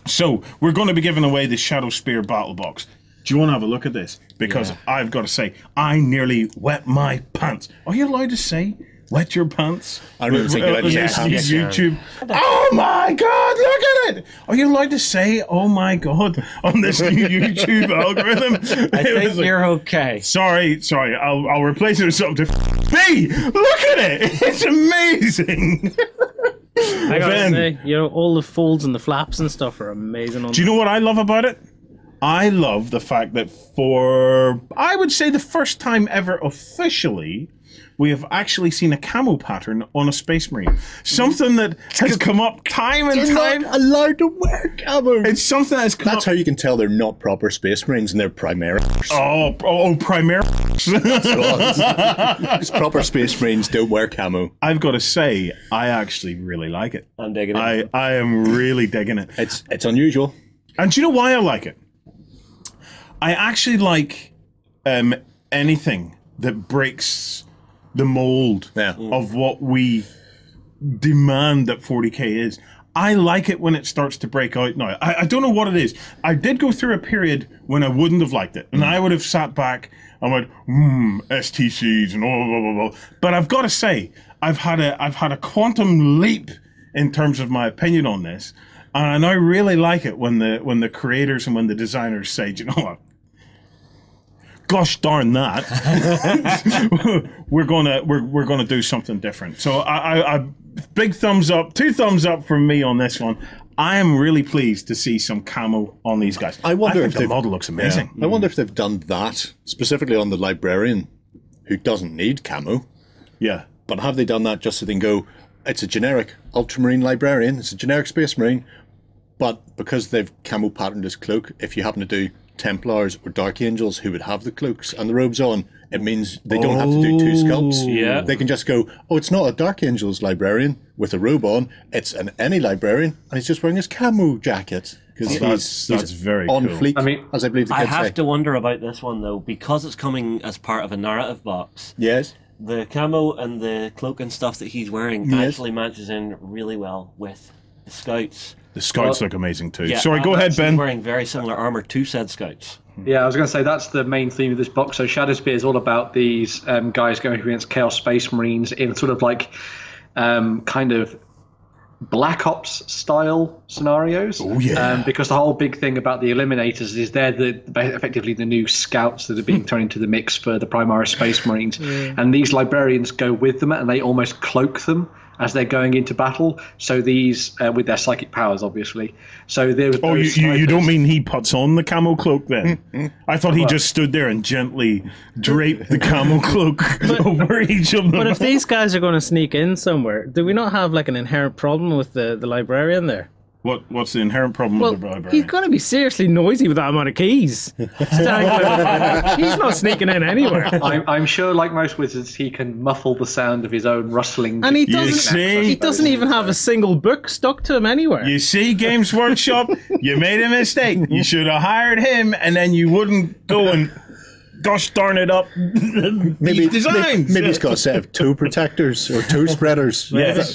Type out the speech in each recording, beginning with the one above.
So we're going to be giving away the Shadowspear Battlebox. Do you want to have a look at this? Because I've got to say, I nearly wet my pants. Are you allowed to say wet your pants? I don't even think you're allowed to say YouTube. Oh my God, look at it! Are you allowed to say, oh my God, on this new YouTube algorithm? I think you're okay. Sorry, I'll replace it with something B! Look at it! It's amazing! I gotta say, you know, all the folds and the flaps and stuff are amazing. Do you know what I love about it? I love the fact that for, I would say, the first time ever officially, we have actually seen a camo pattern on a Space Marine. Something that has come up time and time. Not allowed to wear camo. It's something that's come That's how you can tell they're not proper Space Marines and they're Primaris. Oh, Primaris. It's proper Space Marines don't wear camo. I've got to say, I actually really like it. I'm digging it. I am really digging it. It's unusual. And do you know why I like it? I actually like anything that breaks the mold of what we demand that 40k is. I like it when it starts to break out now. I don't know what it is. I did go through a period when I wouldn't have liked it, and I would have sat back and went, STCs and blah, blah, blah, blah. But I've got to say, I've had a quantum leap in terms of my opinion on this, and I really like it when the creators and when the designers say, do you know what? Gosh darn that! we're gonna do something different. So I big thumbs up, 2 thumbs up from me on this one. I am really pleased to see some camo on these guys. I wonder think if the model looks amazing. I wonder if they've done that specifically on the librarian, who doesn't need camo. Yeah, but have they done that just so they can go? It's a generic Ultramarine librarian. It's a generic Space Marine, but because they've camo patterned his cloak, if you happen to do Templars or Dark Angels who would have the cloaks and the robes on, it means they don't have to do 2 sculpts. Yeah. They can just go, oh, it's not a Dark Angels librarian with a robe on, it's any librarian, and he's just wearing his camo jacket. Because that's very on cool. fleek, I mean, as I believe the kids I have say. to wonder about this one, though, because it's coming as part of a narrative box. Yes. The camo and the cloak and stuff that he's wearing actually matches in really well with the scouts. The scouts look amazing too. Yeah, Sorry, go ahead, Ben. Wearing very similar armor to said scouts. Yeah, I was going to say that's the main theme of this box. So Shadowspear is all about these guys going against Chaos Space Marines in sort of like kind of Black Ops style scenarios. Oh yeah. Because the whole big thing about the Eliminators is they're effectively the new scouts that are being thrown into the mix for the Primaris Space Marines, and these librarians go with them and they almost cloak them as they're going into battle. So these, with their psychic powers, obviously. So there's. Oh, you don't mean he puts on the camo cloak then? I thought he just stood there and gently draped the camo cloak over each of them. But if these guys are going to sneak in somewhere, do we not have like an inherent problem with the librarian there? What's the inherent problem with the librarian? He's going to be seriously noisy with that amount of keys. He's not sneaking in anywhere. I'm sure, like most wizards, he can muffle the sound of his own rustling. And he doesn't even have a single book stuck to him anywhere. You see, Games Workshop, you made a mistake. You should have hired him, and then you wouldn't go and gosh darn it up maybe designs. Maybe he's got a set of toe protectors or toe spreaders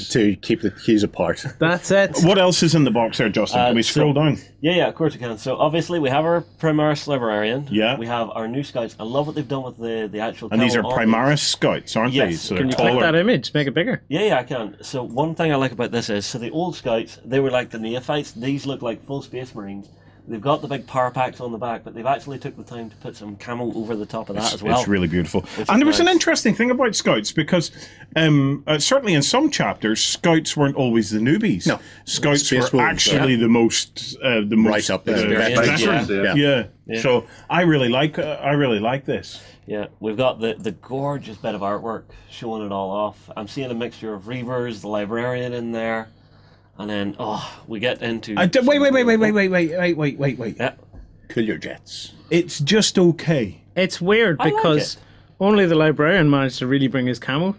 to keep the keys apart. That's it. What else is in the box there, Justin? Can we scroll down? Yeah, of course we can. So obviously we have our Primaris Librarian. Yeah. We have our new scouts. I love what they've done with the actual. And these are Primaris scouts, aren't they? Yes. So Can you click that image? Make it bigger. Yeah, I can. So one thing I like about this is, so the old scouts, they were like the neophytes. These look like full Space Marines. They've got the big power packs on the back, but they've actually took the time to put some camo over the top of that as well. It's really beautiful. And there was an interesting thing about Scouts, because certainly in some chapters, Scouts weren't always the newbies. No. Scouts were actually the most right up there. Yeah. So I really like this. Yeah, we've got the gorgeous bit of artwork showing it all off. I'm seeing a mixture of Reavers, the Librarian in there. And then, we get into... Wait. Yeah. Cool your jets. It's just okay. It's weird because only the librarian managed to really bring his camo.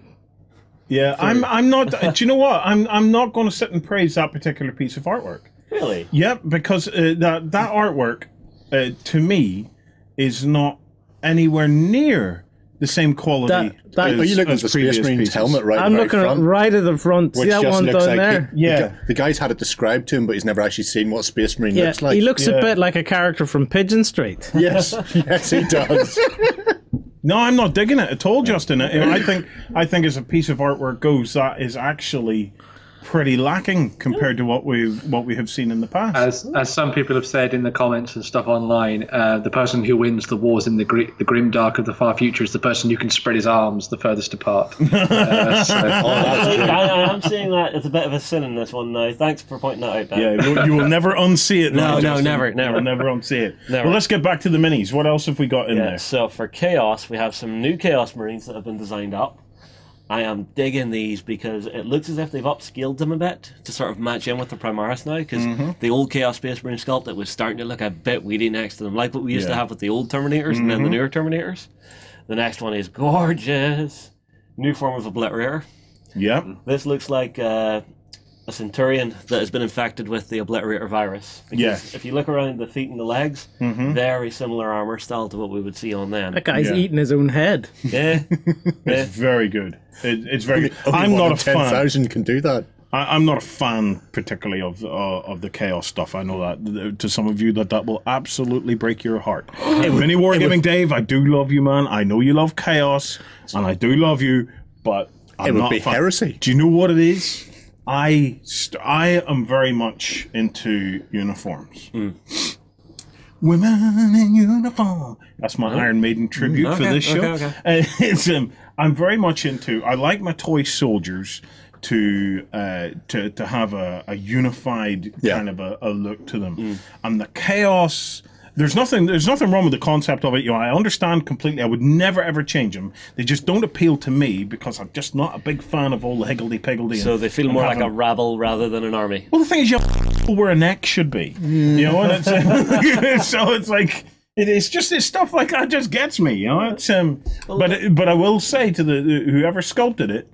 Yeah, I'm not... do you know what? I'm not going to sit and praise that particular piece of artwork. Really? Yeah, because that artwork, to me, is not anywhere near the same quality. Are you looking at the Space Marine's helmet right I'm at the looking very front? right at the front. See Which that just one looks down like there? Yeah. the guy's had it described to him, but he's never actually seen what Space Marine Yeah, looks like. he looks Yeah. a bit like a character from Pigeon Street. Yes, yes, he does. No, I'm not digging it at all, Justin. I think as a piece of artwork goes, that is actually pretty lacking compared to what we have seen in the past. As some people have said in the comments and stuff online, the person who wins the wars in the grim dark of the far future is the person who can spread his arms the furthest apart. I'm seeing that as a bit of a sin in this one now. Thanks for pointing that out, Ben. Yeah, you will never unsee it. No, Justin. never. You will never unsee it. Never. Well, let's get back to the minis. What else have we got in Yeah, there? so for Chaos, we have some new Chaos Marines that have been designed up. I am digging these because it looks as if they've upscaled them a bit to sort of match in with the Primaris now, because the old Chaos Space Marine sculpt, it was starting to look a bit weedy next to them, like what we used to have with the old Terminators and then the newer Terminators. The next one is gorgeous. New form of Obliterator. Yep. This looks like a Centurion that has been infected with the Obliterator virus. Because Yes. if you look around the feet and the legs, very similar armor style to what we would see on them. That guy's Yeah. eating his own head. Yeah. It's very good. It's very good. Only I'm one not in a fan. 10,000 can do that. I'm not a fan, particularly of the Chaos stuff. I know that to some of you that will absolutely break your heart. Mini Wargaming Dave, I do love you, man. I know you love Chaos, and I do love you, but I'm It would not be a fan. heresy. Do you know what it is? I am very much into uniforms. Women in uniform. That's my Iron Maiden tribute for this show. okay. It's I'm very much into. I like my toy soldiers to have a unified kind of a look to them, and the Chaos. There's nothing wrong with the concept of it. You know, I understand completely. I would never ever change them. They just don't appeal to me because I'm just not a big fan of all the higgledy-piggledy. So they feel more like a rabble rather than an army. Well, the thing is, you know where a neck should be. You know, and it's, so it's like it's just this stuff like that just gets me. You know, it's but I will say to the whoever sculpted it,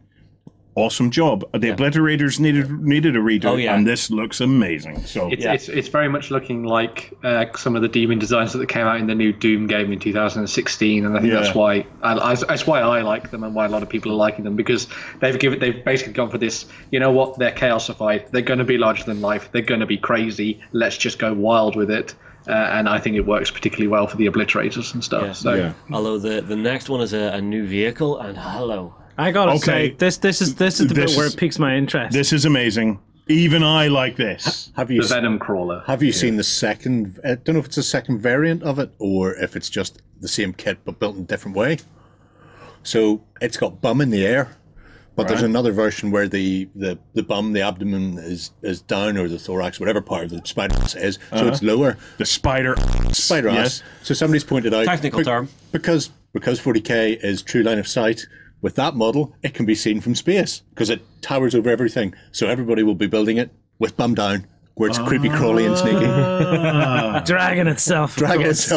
awesome job. The Obliterators needed a redo, and this looks amazing. So It's very much looking like some of the Demon designs that came out in the new Doom game in 2016, and I think that's why I like them and why a lot of people are liking them, because they've basically gone for this. You know what? They're chaosified. They're going to be larger than life. They're going to be crazy. Let's just go wild with it. And I think it works particularly well for the Obliterators and stuff. Yeah. So, although the next one is a new vehicle, and hello. I gotta say, this is the bit where it piques my interest. This is amazing. Even I like this. Have you the Venom Crawler. Have you seen the second? I don't know if it's a second variant of it or if it's just the same kit but built in a different way. So it's got bum in the air, but there's another version where the bum, the abdomen is down, or the thorax, whatever part of the spider is, so it's lower. The spider ass. Yes. So somebody's pointed out Technical term. because 40k is true line of sight. With that model, it can be seen from space because it towers over everything. So everybody will be building it with bum down, where it's creepy, crawly, and sneaky, dragging itself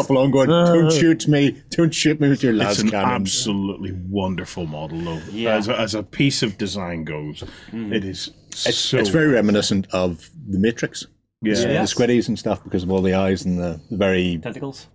along, going, "Don't shoot me! Don't shoot me with your las It's an cannon." absolutely wonderful model, though. Yeah. As a piece of design goes, it is It's very reminiscent of the Matrix. Yeah. The squiddies and stuff because of all the eyes and the very Tentacles.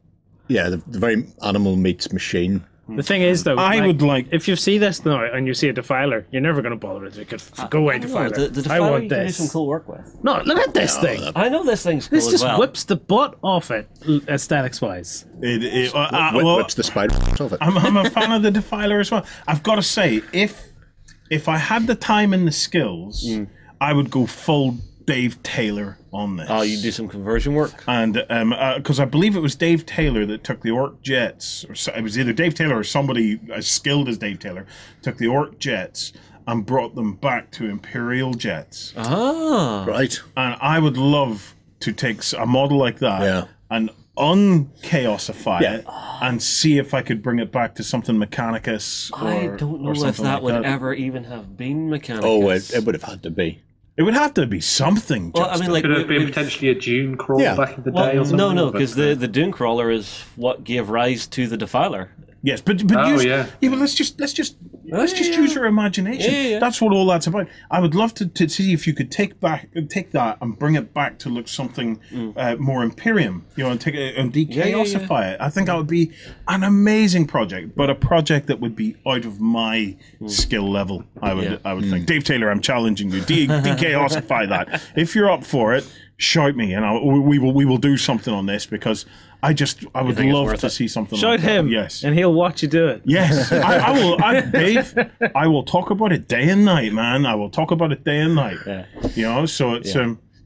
the very animal meets machine. The thing is, though, I would like- if you see this now and you see a defiler, you're never going to bother with it. Go away, defiler. The I Defiler want you can do this. some cool work with. No, look at this thing. I know this thing's cool This as just well. whips the butt off it, aesthetics wise. Whips the spider of it. I'm a fan of the Defiler as well. I've got to say, if I had the time and the skills, I would go full Dave Taylor on this. Oh, you do some conversion work? And because I believe it was Dave Taylor that took the Orc jets, or it was either Dave Taylor or somebody as skilled as Dave Taylor, took the Orc jets and brought them back to Imperial jets. Ah. Right. And I would love to take a model like that and unchaosify it and see if I could bring it back to something Mechanicus. I don't know if that would ever even have been Mechanicus. Oh, it would have had to be. It would have to be something. Well, I mean, like, could have been potentially a Dune Crawler back in the day or something. No, because the Dune Crawler is what gave rise to the Defiler. Yes, but Oh, but let's just Let's just use your imagination. That's what all that's about. I would love to see if you could take that and bring it back to look something more Imperium, and take it and de-chaosify it. I think that would be an amazing project, but a project that would be out of my skill level. I would think. Dave Taylor, I'm challenging you. De-chaosify that. If you're up for it, shout me, and we will do something on this, because I would love to see something. Shout like him, that. Yes, and he'll watch you do it. Yes, I will. Dave, I will talk about it day and night, man. I will talk about it day and night. Yeah. So it's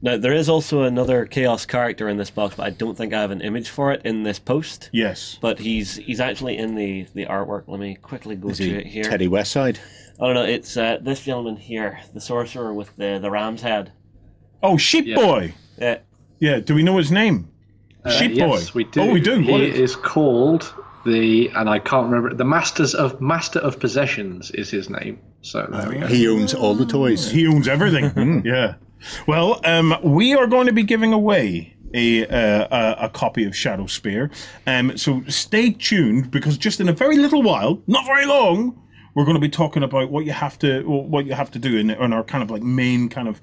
Now there is also another Chaos character in this box, but I don't think I have an image for it in this post. Yes, but he's actually in the artwork. Let me quickly go through it here. Teddy Westside. I don't know. It's this gentleman here, the sorcerer with the ram's head. Oh, Sheep Boy. Yeah. Do we know his name? Sheep Boy. Yes, we do. Oh, we do. He is called and I can't remember, the Master of Possessions is his name. So he owns all the toys. He owns everything. Yeah. Well, we are going to be giving away a copy of Shadowspear. So stay tuned, because just in a very little while, not very long, we're going to be talking about what you have to do in our kind of like main kind of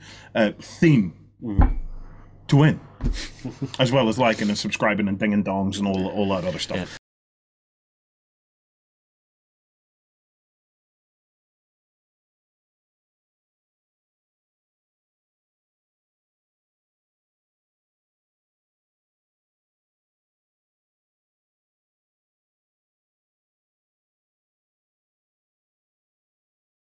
theme to win, as well as liking and subscribing and ding and dongs and all that other stuff.